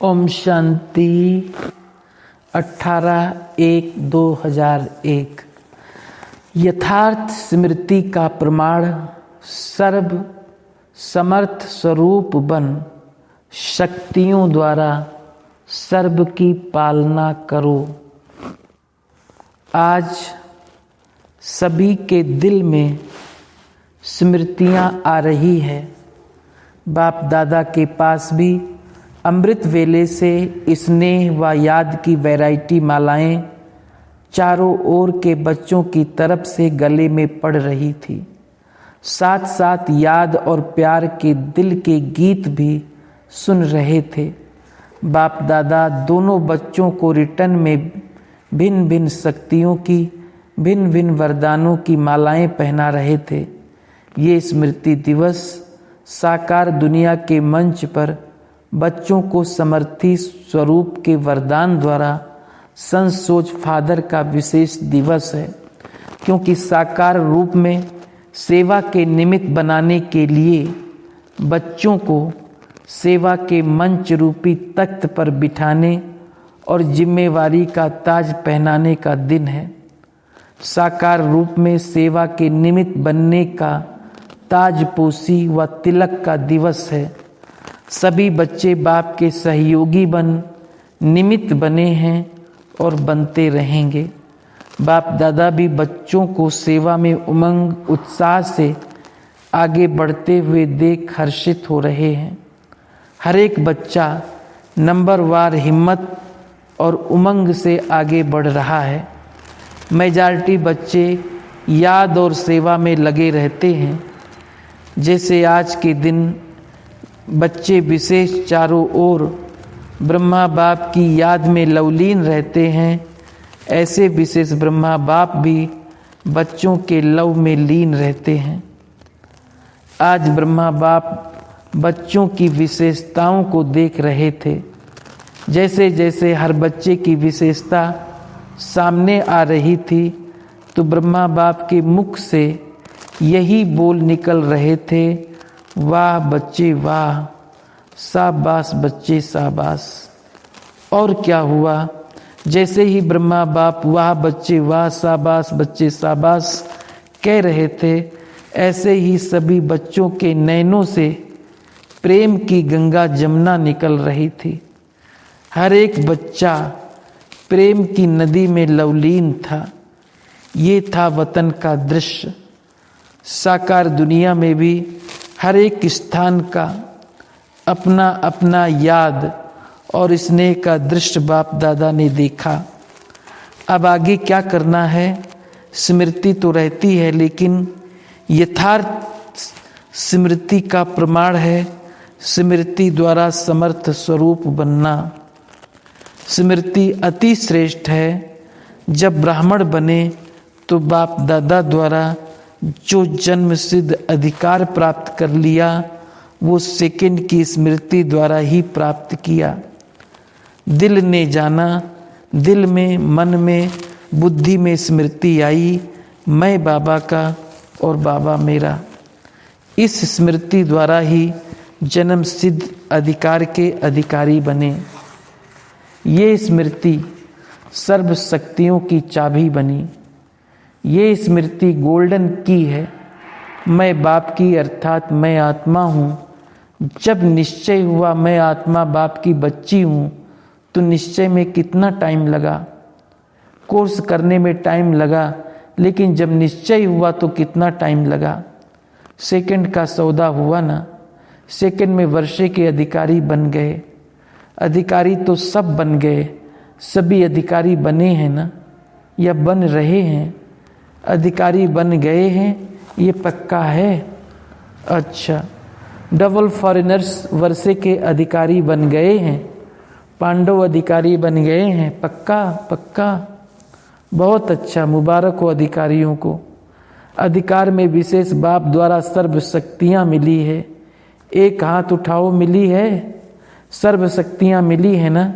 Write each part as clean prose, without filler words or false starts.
ओम शांति 18/1/2001। यथार्थ स्मृति का प्रमाण सर्व समर्थ स्वरूप बन शक्तियों द्वारा सर्व की पालना करो। आज सभी के दिल में स्मृतियाँ आ रही है। बाप दादा के पास भी अमृत वेले से स्नेह व याद की वैरायटी मालाएं चारों ओर के बच्चों की तरफ से गले में पड़ रही थी। साथ साथ याद और प्यार के दिल के गीत भी सुन रहे थे। बाप दादा दोनों बच्चों को रिटर्न में भिन्न भिन्न शक्तियों की भिन्न भिन्न वरदानों की मालाएं पहना रहे थे। ये स्मृति दिवस साकार दुनिया के मंच पर बच्चों को समर्थी स्वरूप के वरदान द्वारा संसोच फादर का विशेष दिवस है, क्योंकि साकार रूप में सेवा के निमित्त बनाने के लिए बच्चों को सेवा के मंच रूपी तख्त पर बिठाने और जिम्मेवारी का ताज पहनाने का दिन है। साकार रूप में सेवा के निमित्त बनने का ताजपोशी व तिलक का दिवस है। सभी बच्चे बाप के सहयोगी बन निमित्त बने हैं और बनते रहेंगे। बाप दादा भी बच्चों को सेवा में उमंग उत्साह से आगे बढ़ते हुए देख हर्षित हो रहे हैं। हर एक बच्चा नंबरवार हिम्मत और उमंग से आगे बढ़ रहा है। मेजॉरिटी बच्चे याद और सेवा में लगे रहते हैं। जैसे आज के दिन बच्चे विशेष चारों ओर ब्रह्मा बाप की याद में लवलीन रहते हैं, ऐसे विशेष ब्रह्मा बाप भी बच्चों के लव में लीन रहते हैं। आज ब्रह्मा बाप बच्चों की विशेषताओं को देख रहे थे। जैसे जैसे हर बच्चे की विशेषता सामने आ रही थी, तो ब्रह्मा बाप के मुख से यही बोल निकल रहे थे, वाह बच्चे वाह, शाबाश बच्चे शाबाश। और क्या हुआ? जैसे ही ब्रह्मा बाप वाह बच्चे वाह, शाबाश बच्चे शाबाश कह रहे थे, ऐसे ही सभी बच्चों के नैनों से प्रेम की गंगा जमुना निकल रही थी। हर एक बच्चा प्रेम की नदी में लवलीन था। ये था वतन का दृश्य। साकार दुनिया में भी हर एक स्थान का अपना अपना याद और स्नेह का दृश्य बाप दादा ने देखा। अब आगे क्या करना है? स्मृति तो रहती है, लेकिन यथार्थ स्मृति का प्रमाण है स्मृति द्वारा समर्थ स्वरूप बनना। स्मृति अति श्रेष्ठ है। जब ब्राह्मण बने तो बाप दादा द्वारा जो जन्म सिद्ध अधिकार प्राप्त कर लिया, वो सेकंड की स्मृति द्वारा ही प्राप्त किया। दिल ने जाना, दिल में मन में बुद्धि में स्मृति आई, मैं बाबा का और बाबा मेरा। इस स्मृति द्वारा ही जन्म सिद्ध अधिकार के अधिकारी बने। ये स्मृति सर्व शक्तियों की चाबी बनी। ये स्मृति गोल्डन की है। मैं बाप की अर्थात मैं आत्मा हूँ। जब निश्चय हुआ मैं आत्मा बाप की बच्ची हूँ, तो निश्चय में कितना टाइम लगा? कोर्स करने में टाइम लगा, लेकिन जब निश्चय हुआ तो कितना टाइम लगा? सेकंड का सौदा हुआ ना। सेकंड में वर्षे के अधिकारी बन गए। अधिकारी तो सब बन गए। सभी अधिकारी बने हैं ना, या बन रहे हैं? अधिकारी बन गए हैं, ये पक्का है। अच्छा, डबल फॉरेनर्स वर्षे के अधिकारी बन गए हैं। पांडव अधिकारी बन गए हैं। पक्का पक्का, बहुत अच्छा, मुबारक हो अधिकारियों को। अधिकार में विशेष बाप द्वारा सर्व शक्तियाँ मिली है। एक हाथ उठाओ, मिली है? सर्व शक्तियाँ मिली है ना?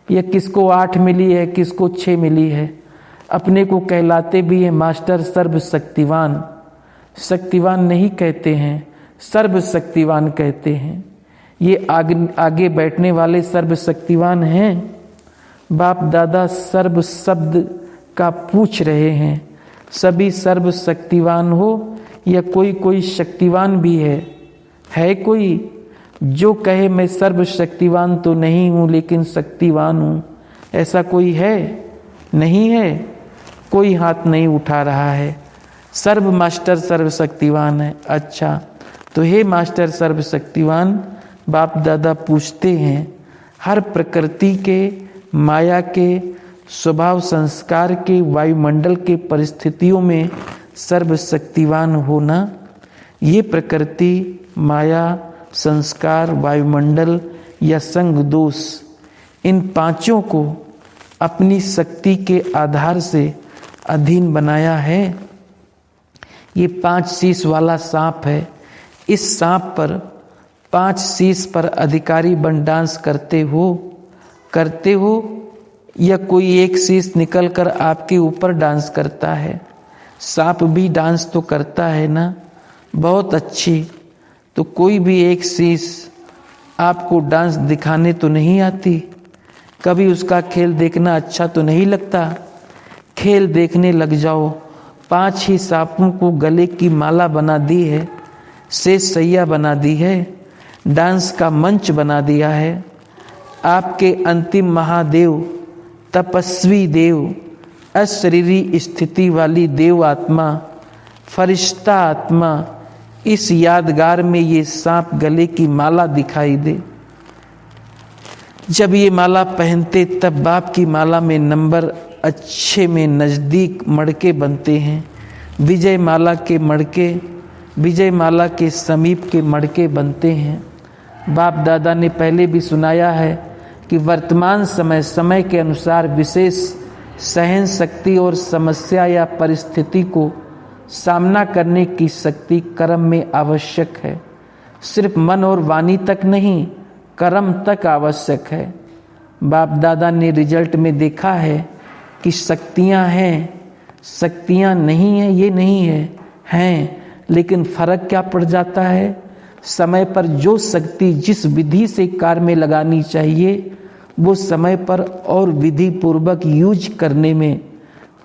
या किसको 8 मिली है, किसको 6 मिली है? अपने को कहलाते भी हैं मास्टर सर्वशक्तिवान। शक्तिवान नहीं कहते हैं, सर्वशक्तिवान कहते हैं। ये आगे बैठने वाले सर्वशक्तिवान हैं। बाप दादा सर्व शब्द का पूछ रहे हैं। सभी सर्वशक्तिवान हो या कोई शक्तिवान भी है कोई जो कहे मैं सर्वशक्तिवान तो नहीं हूँ लेकिन शक्तिवान हूँ? ऐसा कोई है? नहीं है। कोई हाथ नहीं उठा रहा है। सर्व मास्टर सर्वशक्तिवान है। अच्छा, तो हे मास्टर सर्वशक्तिवान, बाप दादा पूछते हैं, हर प्रकृति के, माया के, स्वभाव संस्कार के, वायुमंडल के परिस्थितियों में सर्वशक्तिवान होना, ये प्रकृति, माया, संस्कार, वायुमंडल या संग दोष, इन पांचों को अपनी शक्ति के आधार से अधीन बनाया है। ये 5 शीश वाला सांप है। इस सांप पर 5 शीश पर अधिकारी बन डांस करते हो या कोई एक शीश निकल कर आपके ऊपर डांस करता है? सांप भी डांस तो करता है ना। बहुत अच्छी। तो कोई भी एक शीश आपको डांस दिखाने तो नहीं आती? कभी उसका खेल देखना अच्छा तो नहीं लगता? खेल देखने लग जाओ। 5 ही सांपों को गले की माला बना दी है, शेष सैया बना दी है, डांस का मंच बना दिया है। आपके अंतिम महादेव, तपस्वी देव, अशरीरी स्थिति वाली देव आत्मा, फरिश्ता आत्मा, इस यादगार में ये सांप गले की माला दिखाई दे। जब ये माला पहनते तब बाप की माला में नंबर अच्छे में नज़दीक मड़के बनते हैं। विजय माला के समीप के मड़के बनते हैं। बाप दादा ने पहले भी सुनाया है कि वर्तमान समय के अनुसार विशेष सहन शक्ति और समस्या या परिस्थिति को सामना करने की शक्ति कर्म में आवश्यक है। सिर्फ मन और वाणी तक नहीं, कर्म तक आवश्यक है। बाप दादा ने रिजल्ट में देखा है कि शक्तियां हैं, शक्तियां नहीं है ये नहीं है, हैं, लेकिन फर्क क्या पड़ जाता है? समय पर जो शक्ति जिस विधि से कार्य में लगानी चाहिए वो समय पर और विधि पूर्वक यूज करने में,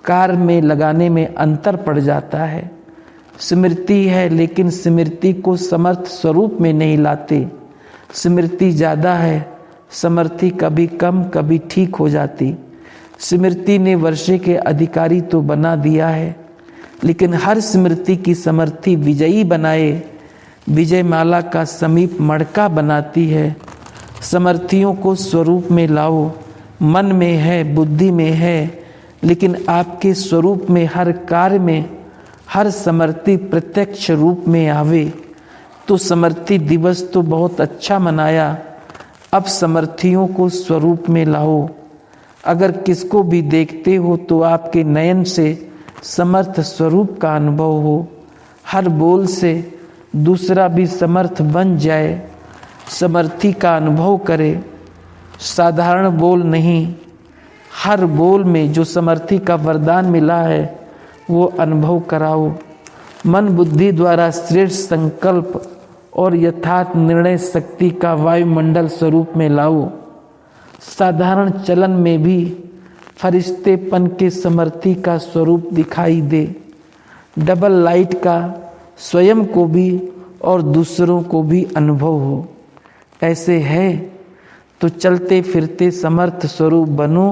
कार्य में लगाने में अंतर पड़ जाता है। स्मृति है लेकिन स्मृति को समर्थ स्वरूप में नहीं लाते। स्मृति ज़्यादा है, समर्थी कभी कम कभी ठीक हो जाती। स्मृति ने वर्षे के अधिकारी तो बना दिया है, लेकिन हर स्मृति की समर्थी विजयी बनाए, विजय माला का समीप मड़का बनाती है। समर्थियों को स्वरूप में लाओ। मन में है, बुद्धि में है, लेकिन आपके स्वरूप में हर कार्य में हर समर्थी प्रत्यक्ष रूप में आवे। तो समर्थी दिवस तो बहुत अच्छा मनाया, अब समर्थियों को स्वरूप में लाओ। अगर किसको भी देखते हो तो आपके नयन से समर्थ स्वरूप का अनुभव हो। हर बोल से दूसरा भी समर्थ बन जाए, समर्थी का अनुभव करे। साधारण बोल नहीं, हर बोल में जो समर्थी का वरदान मिला है वो अनुभव कराओ। मन बुद्धि द्वारा श्रेष्ठ संकल्प और यथार्थ निर्णय शक्ति का वायुमंडल स्वरूप में लाओ। साधारण चलन में भी फरिश्तेपन के समर्थी का स्वरूप दिखाई दे। डबल लाइट का स्वयं को भी और दूसरों को भी अनुभव हो। ऐसे है तो चलते फिरते समर्थ स्वरूप बनो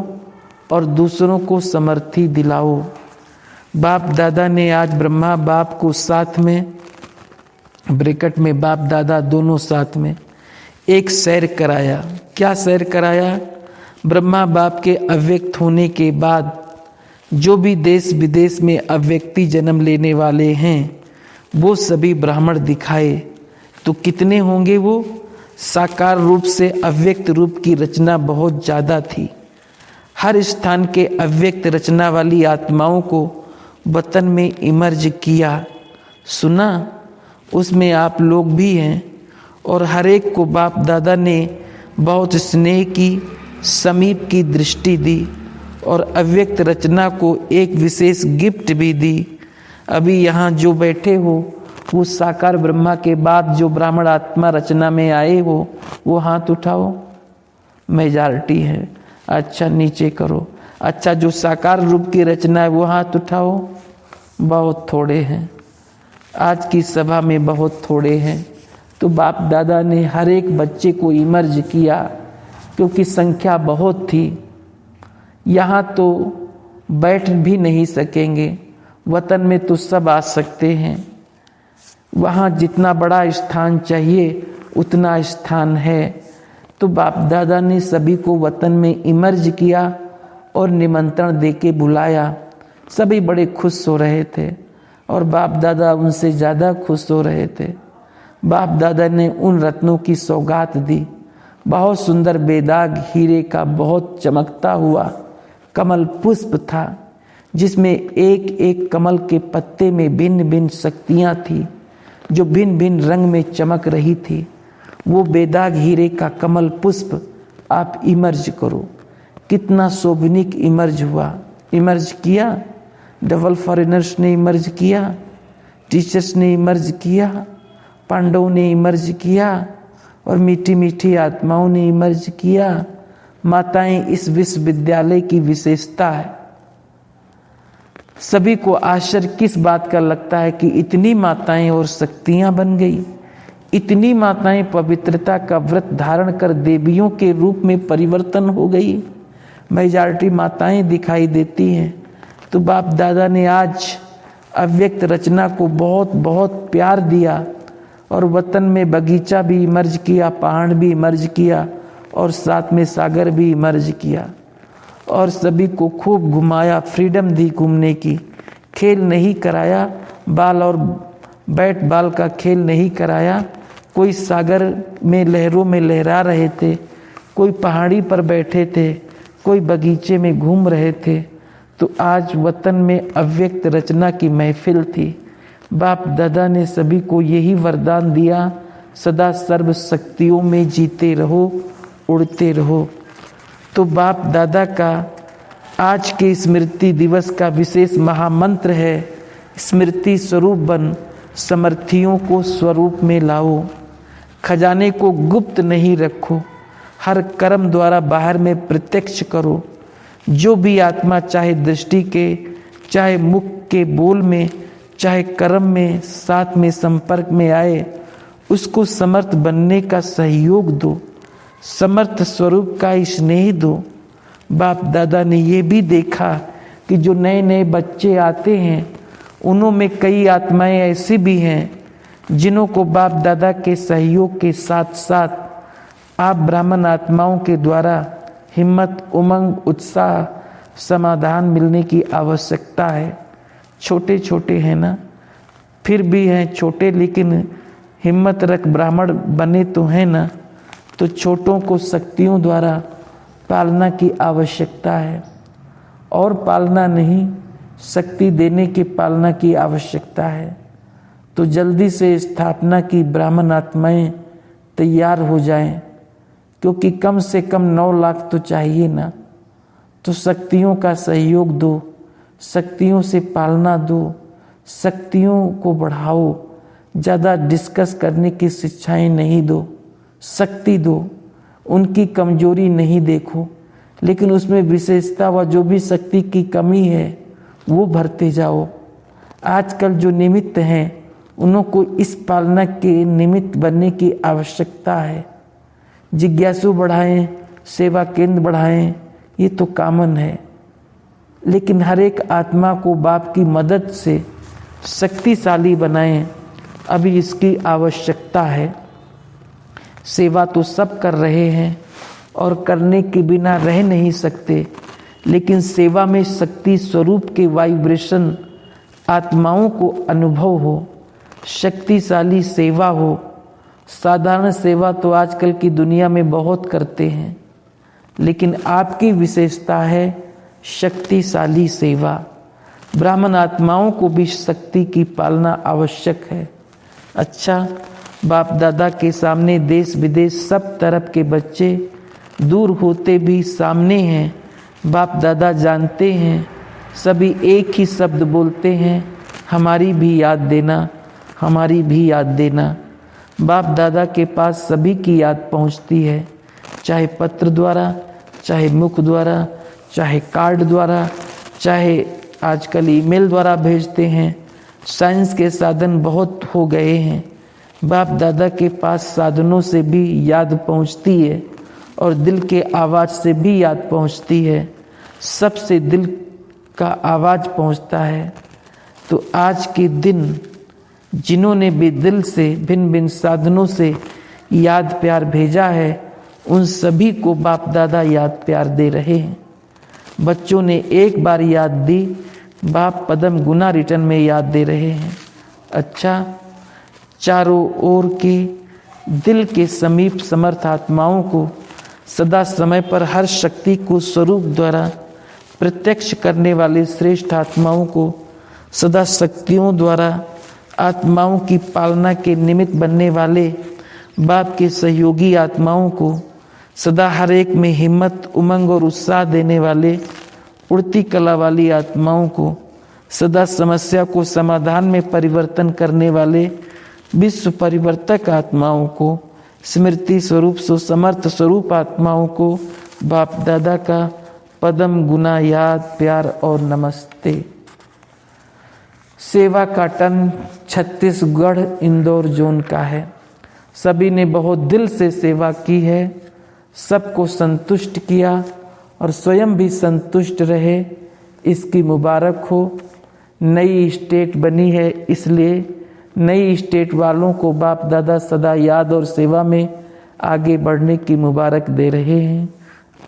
और दूसरों को समर्थी दिलाओ। बाप दादा ने आज ब्रह्मा बाप को साथ में, ब्रैकेट में बाप दादा दोनों साथ में, एक सैर कराया। क्या सैर कराया? ब्रह्मा बाप के अव्यक्त होने के बाद जो भी देश विदेश में अव्यक्ति जन्म लेने वाले हैं वो सभी ब्राह्मण दिखाए। तो कितने होंगे वो? साकार रूप से अव्यक्त रूप की रचना बहुत ज़्यादा थी। हर स्थान के अव्यक्त रचना वाली आत्माओं को वतन में इमर्ज किया। सुना? उसमें आप लोग भी हैं। और हर एक को बाप दादा ने बहुत स्नेह की, समीप की दृष्टि दी और अव्यक्त रचना को एक विशेष गिफ्ट भी दी। अभी यहाँ जो बैठे हो वो साकार ब्रह्मा के बाद जो ब्राह्मण आत्मा रचना में आए हो वो हाथ उठाओ, मेजॉरिटी है। अच्छा नीचे करो। अच्छा जो साकार रूप की रचना है वो हाथ उठाओ, बहुत थोड़े हैं। आज की सभा में बहुत थोड़े हैं। तो बाप दादा ने हर एक बच्चे को इमर्ज किया, क्योंकि संख्या बहुत थी। यहाँ तो बैठ भी नहीं सकेंगे, वतन में तो सब आ सकते हैं। वहाँ जितना बड़ा स्थान चाहिए उतना स्थान है। तो बाप दादा ने सभी को वतन में इमर्ज किया और निमंत्रण देके बुलाया। सभी बड़े खुश हो रहे थे और बाप दादा उनसे ज़्यादा खुश हो रहे थे। बाप दादा ने उन रत्नों की सौगात दी। बहुत सुंदर बेदाग हीरे का बहुत चमकता हुआ कमल पुष्प था, जिसमें एक एक कमल के पत्ते में भिन्न भिन्न शक्तियाँ थी, जो भिन्न भिन्न रंग में चमक रही थी। वो बेदाग हीरे का कमल पुष्प आप इमर्ज करो। कितना शोभनिक इमर्ज हुआ। इमर्ज किया, डबल फॉरेनर्स ने इमर्ज किया, टीचर्स ने इमर्ज किया, पांडवों ने इमर्ज किया और मीठी मीठी आत्माओं ने इमर्ज किया। माताएं इस विश्वविद्यालय की विशेषता है। सभी को आश्चर्य किस बात का लगता है कि इतनी माताएं और शक्तियां बन गई। इतनी माताएं पवित्रता का व्रत धारण कर देवियों के रूप में परिवर्तन हो गई। मेजॉरिटी माताएं दिखाई देती हैं। तो बाप दादा ने आज अव्यक्त रचना को बहुत बहुत प्यार दिया और वतन में बगीचा भी इमर्ज किया, पहाड़ भी इमर्ज किया और साथ में सागर भी इमर्ज किया और सभी को खूब घुमाया, फ्रीडम दी घूमने की। खेल नहीं कराया, बाल और बैट बॉल का खेल नहीं कराया। कोई सागर में लहरों में लहरा रहे थे, कोई पहाड़ी पर बैठे थे, कोई बगीचे में घूम रहे थे। तो आज वतन में अव्यक्त रचना की महफिल थी। बाप दादा ने सभी को यही वरदान दिया, सदा सर्व शक्तियों में जीते रहो, उड़ते रहो। तो बाप दादा का आज के स्मृति दिवस का विशेष महामंत्र है, स्मृति स्वरूप बन, समर्थियों को स्वरूप में लाओ। खजाने को गुप्त नहीं रखो, हर कर्म द्वारा बाहर में प्रत्यक्ष करो। जो भी आत्मा चाहे दृष्टि के, चाहे मुख के बोल में, चाहे कर्म में साथ में संपर्क में आए, उसको समर्थ बनने का सहयोग दो, समर्थ स्वरूप का स्नेह दो। बाप दादा ने ये भी देखा कि जो नए नए बच्चे आते हैं उनों में कई आत्माएं ऐसी भी हैं जिन्हों को बाप दादा के सहयोग के साथ साथ आप ब्राह्मण आत्माओं के द्वारा हिम्मत, उमंग, उत्साह, समाधान मिलने की आवश्यकता है। छोटे छोटे हैं ना, फिर भी हैं छोटे, लेकिन हिम्मत रख ब्राह्मण बने तो हैं ना। तो छोटों को शक्तियों द्वारा पालना की आवश्यकता है और पालना नहीं, शक्ति देने की पालना की आवश्यकता है। तो जल्दी से स्थापना की ब्राह्मण आत्माएं तैयार हो जाएं, क्योंकि कम से कम 9 लाख तो चाहिए ना। तो शक्तियों का सहयोग दो, शक्तियों से पालना दो, शक्तियों को बढ़ाओ। ज़्यादा डिस्कस करने की शिक्षाएं नहीं दो, शक्ति दो। उनकी कमजोरी नहीं देखो, लेकिन उसमें विशेषता व जो भी शक्ति की कमी है वो भरते जाओ। आजकल जो निमित्त हैं उन्हों को इस पालना के निमित्त बनने की आवश्यकता है। जिज्ञासु बढ़ाएं, सेवा केंद्र बढ़ाएं, ये तो कॉमन है, लेकिन हर एक आत्मा को बाप की मदद से शक्तिशाली बनाएं, अभी इसकी आवश्यकता है। सेवा तो सब कर रहे हैं और करने के बिना रह नहीं सकते, लेकिन सेवा में शक्ति स्वरूप के वाइब्रेशन आत्माओं को अनुभव हो, शक्तिशाली सेवा हो। साधारण सेवा तो आजकल की दुनिया में बहुत करते हैं, लेकिन आपकी विशेषता है शक्तिशाली सेवा। ब्राह्मण आत्माओं को भी शक्ति की पालना आवश्यक है। अच्छा, बाप दादा के सामने देश विदेश सब तरफ के बच्चे दूर होते भी सामने हैं। बाप दादा जानते हैं, सभी एक ही शब्द बोलते हैं, हमारी भी याद देना, हमारी भी याद देना। बाप दादा के पास सभी की याद पहुंचती है, चाहे पत्र द्वारा, चाहे मुख द्वारा, चाहे कार्ड द्वारा, चाहे आजकल ईमेल द्वारा भेजते हैं। साइंस के साधन बहुत हो गए हैं। बाप दादा के पास साधनों से भी याद पहुंचती है और दिल के आवाज़ से भी याद पहुंचती है। सबसे दिल का आवाज़ पहुंचता है। तो आज के दिन जिन्होंने भी दिल से भिन्न भिन्न साधनों से याद प्यार भेजा है, उन सभी को बाप दादा याद प्यार दे रहे हैं। बच्चों ने एक बार याद दी, बाप पदम गुना रिटर्न में याद दे रहे हैं। अच्छा, चारों ओर के दिल के समीप समर्थ आत्माओं को सदा समय पर हर शक्ति को स्वरूप द्वारा प्रत्यक्ष करने वाले श्रेष्ठ आत्माओं को सदा शक्तियों द्वारा आत्माओं की पालना के निमित्त बनने वाले बाप के सहयोगी आत्माओं को सदा हर एक में हिम्मत, उमंग और उत्साह देने वाले उड़ती कला वाली आत्माओं को सदा समस्या को समाधान में परिवर्तन करने वाले विश्व परिवर्तक आत्माओं को, स्मृति स्वरूप सुसमर्थ स्वरूप आत्माओं को बाप दादा का पदम गुना याद प्यार और नमस्ते। सेवा का टन छत्तीसगढ़ इंदौर जोन का है। सभी ने बहुत दिल से सेवा की है, सबको संतुष्ट किया और स्वयं भी संतुष्ट रहे, इसकी मुबारक हो। नई स्टेट बनी है, इसलिए नई स्टेट वालों को बाप दादा सदा याद और सेवा में आगे बढ़ने की मुबारक दे रहे हैं।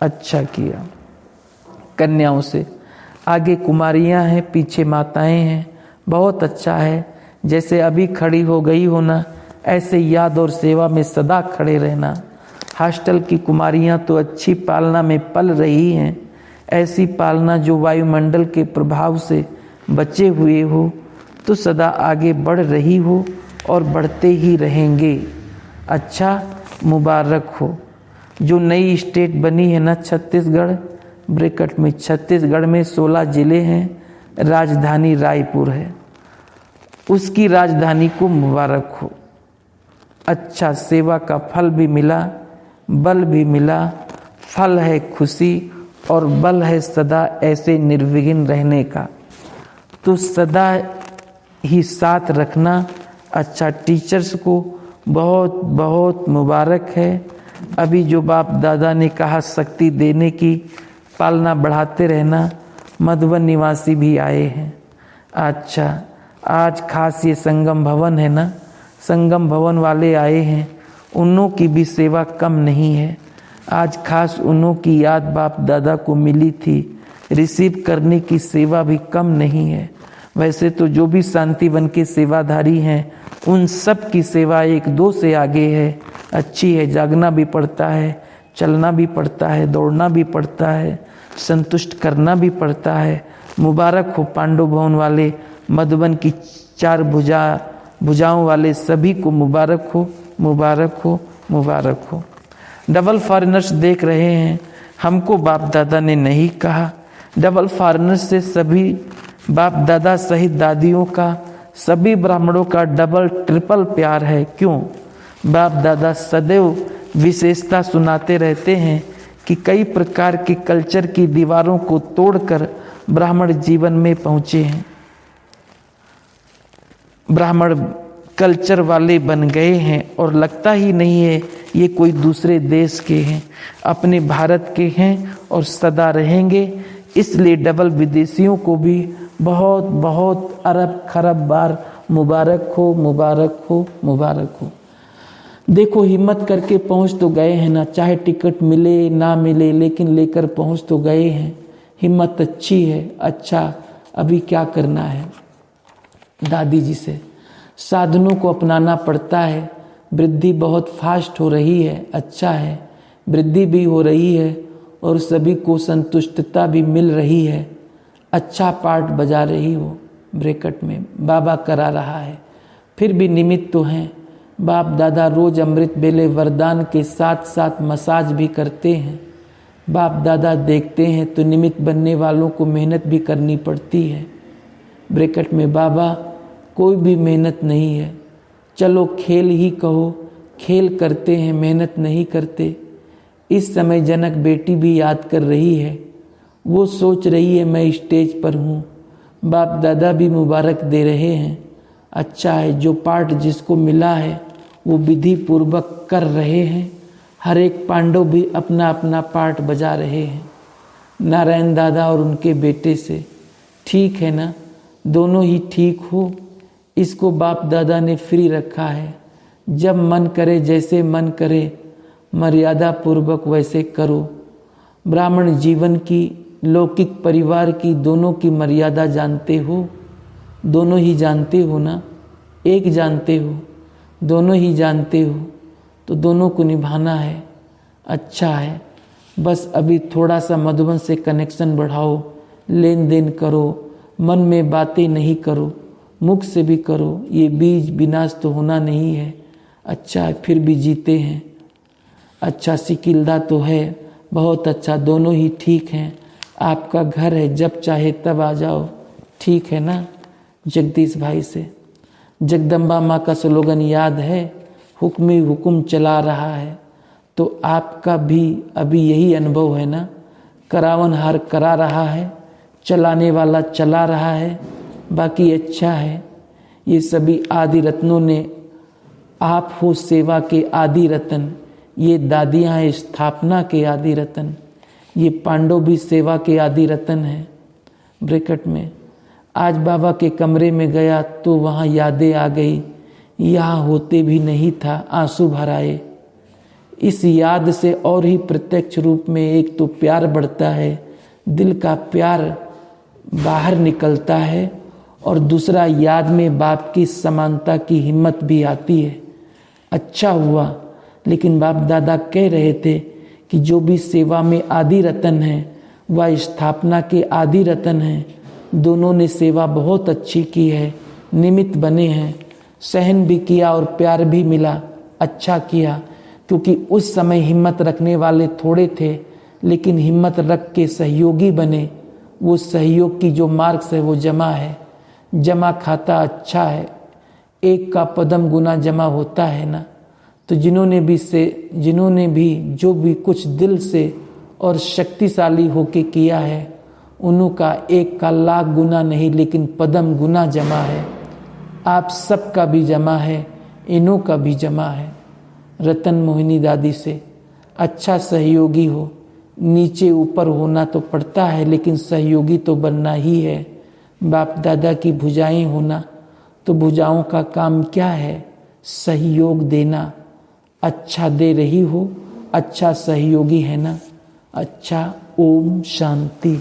अच्छा किया। कन्याओं से आगे कुमारियां हैं, पीछे माताएं हैं, बहुत अच्छा है। जैसे अभी खड़ी हो गई हो ना, ऐसे याद और सेवा में सदा खड़े रहना। हॉस्टल की कुमारियां तो अच्छी पालना में पल रही हैं, ऐसी पालना जो वायुमंडल के प्रभाव से बचे हुए हो, तो सदा आगे बढ़ रही हो और बढ़ते ही रहेंगे। अच्छा, मुबारक हो। जो नई स्टेट बनी है ना छत्तीसगढ़, ब्रैकेट में छत्तीसगढ़ में 16 जिले हैं, राजधानी रायपुर है, उसकी राजधानी को मुबारक हो। अच्छा, सेवा का फल भी मिला, बल भी मिला। फल है खुशी और बल है सदा ऐसे निर्विघ्न रहने का, तो सदा ही साथ रखना। अच्छा, टीचर्स को बहुत बहुत मुबारक है। अभी जो बाप दादा ने कहा शक्ति देने की, पालना बढ़ाते रहना। मधुबन निवासी भी आए हैं। अच्छा, आज खास ये संगम भवन है ना, संगम भवन वाले आए हैं, उन्हों की भी सेवा कम नहीं है। आज खास उन्हों की याद बाप दादा को मिली थी, रिसीव करने की सेवा भी कम नहीं है। वैसे तो जो भी शांति वन के सेवाधारी हैं, उन सब की सेवा 1-2 से आगे है, अच्छी है। जागना भी पड़ता है, चलना भी पड़ता है, दौड़ना भी पड़ता है, संतुष्ट करना भी पड़ता है। मुबारक हो पांडव भवन वाले, मधुबन की 4 भुजाओं वाले सभी को मुबारक हो, मुबारक हो, मुबारक हो। डबल फॉरेनर्स देख रहे हैं, हमको बाप दादा ने नहीं कहा। डबल फॉरेनर्स से सभी बाप दादा सहित दादियों का, सभी ब्राह्मणों का डबल ट्रिपल प्यार है। क्यों? बाप दादा सदैव विशेषता सुनाते रहते हैं कि कई प्रकार के कल्चर की दीवारों को तोड़कर ब्राह्मण जीवन में पहुँचे हैं। ब्राह्मण कल्चर वाले बन गए हैं और लगता ही नहीं है ये कोई दूसरे देश के हैं, अपने भारत के हैं और सदा रहेंगे। इसलिए डबल विदेशियों को भी बहुत बहुत अरब खरब बार मुबारक हो, मुबारक हो, मुबारक हो। देखो, हिम्मत करके पहुंच तो गए हैं ना, चाहे टिकट मिले ना मिले, लेकिन लेकर पहुंच तो गए हैं। हिम्मत अच्छी है। अच्छा, अभी क्या करना है? दादी जी से साधनों को अपनाना पड़ता है। वृद्धि बहुत फास्ट हो रही है, अच्छा है, वृद्धि भी हो रही है और सभी को संतुष्टता भी मिल रही है। अच्छा पार्ट बजा रही हो, ब्रैकेट में बाबा करा रहा है, फिर भी निमित्त तो हैं। बाप दादा रोज अमृत बेले वरदान के साथ साथ मसाज भी करते हैं। बाप दादा देखते हैं तो निमित्त बनने वालों को मेहनत भी करनी पड़ती है। ब्रैकेट में बाबा कोई भी मेहनत नहीं है, चलो खेल ही कहो, खेल करते हैं, मेहनत नहीं करते। इस समय जनक बेटी भी याद कर रही है। वो सोच रही है मैं स्टेज पर हूँ, बाप दादा भी मुबारक दे रहे हैं। अच्छा है, जो पाठ जिसको मिला है वो विधि पूर्वक कर रहे हैं। हर एक पांडव भी अपना अपना पाठ बजा रहे हैं नारायण दादा और उनके बेटे से। ठीक है ना, दोनों ही ठीक हो। इसको बाप दादा ने फ्री रखा है। जब मन करे, जैसे मन करे, मर्यादा पूर्वक वैसे करो। ब्राह्मण जीवन की, लौकिक परिवार की, दोनों की मर्यादा जानते हो? दोनों ही जानते हो ना? एक जानते हो? दोनों ही जानते हो तो दोनों को निभाना है। अच्छा है, बस अभी थोड़ा सा मधुबन से कनेक्शन बढ़ाओ, लेन देन करो, मन में बातें नहीं करो, मुख से भी करो। ये बीज विनाश तो होना नहीं है। अच्छा है, फिर भी जीते हैं। अच्छा, सिकिल्दा तो है, बहुत अच्छा, दोनों ही ठीक हैं। आपका घर है, जब चाहे तब आ जाओ। ठीक है ना? जगदीश भाई से जगदम्बा माँ का स्लोगन याद है, हुक्म ही हुक्म चला रहा है। तो आपका भी अभी यही अनुभव है ना? करावनहार करा रहा है, चलाने वाला चला रहा है। बाकी अच्छा है, ये सभी आदि रत्नों ने, आप हो सेवा के आदि रतन। ये दादियाँ हैं स्थापना के आदि रतन। ये पांडव भी सेवा के आदि रतन हैं। ब्रैकेट में आज बाबा के कमरे में गया तो वहाँ यादें आ गई, यहाँ होते भी नहीं था, आंसू भर आए। इस याद से और ही प्रत्यक्ष रूप में एक तो प्यार बढ़ता है, दिल का प्यार बाहर निकलता है, और दूसरा याद में बाप की समानता की हिम्मत भी आती है। अच्छा हुआ, लेकिन बाप दादा कह रहे थे कि जो भी सेवा में आदि रतन है वह स्थापना के आदि रतन हैं। दोनों ने सेवा बहुत अच्छी की है, निमित्त बने हैं, सहन भी किया और प्यार भी मिला। अच्छा किया, क्योंकि उस समय हिम्मत रखने वाले थोड़े थे, लेकिन हिम्मत रख के सहयोगी बने। वो सहयोग की जो मार्क्स है वो जमा है। जमा खाता अच्छा है, एक का पदम गुना जमा होता है ना। तो जिन्होंने भी जो भी कुछ दिल से और शक्तिशाली होके किया है, उन्हों का एक का लाख गुना नहीं, लेकिन पदम गुना जमा है। आप सबका भी जमा है, इन्हों का भी जमा है। रतन मोहिनी दादी से अच्छा सहयोगी हो। नीचे ऊपर होना तो पड़ता है, लेकिन सहयोगी तो बनना ही है। बाप दादा की भुजाएं होना, तो भुजाओं का काम क्या है? सहयोग देना। अच्छा दे रही हो, अच्छा सहयोगी है ना। अच्छा, ओम शांति।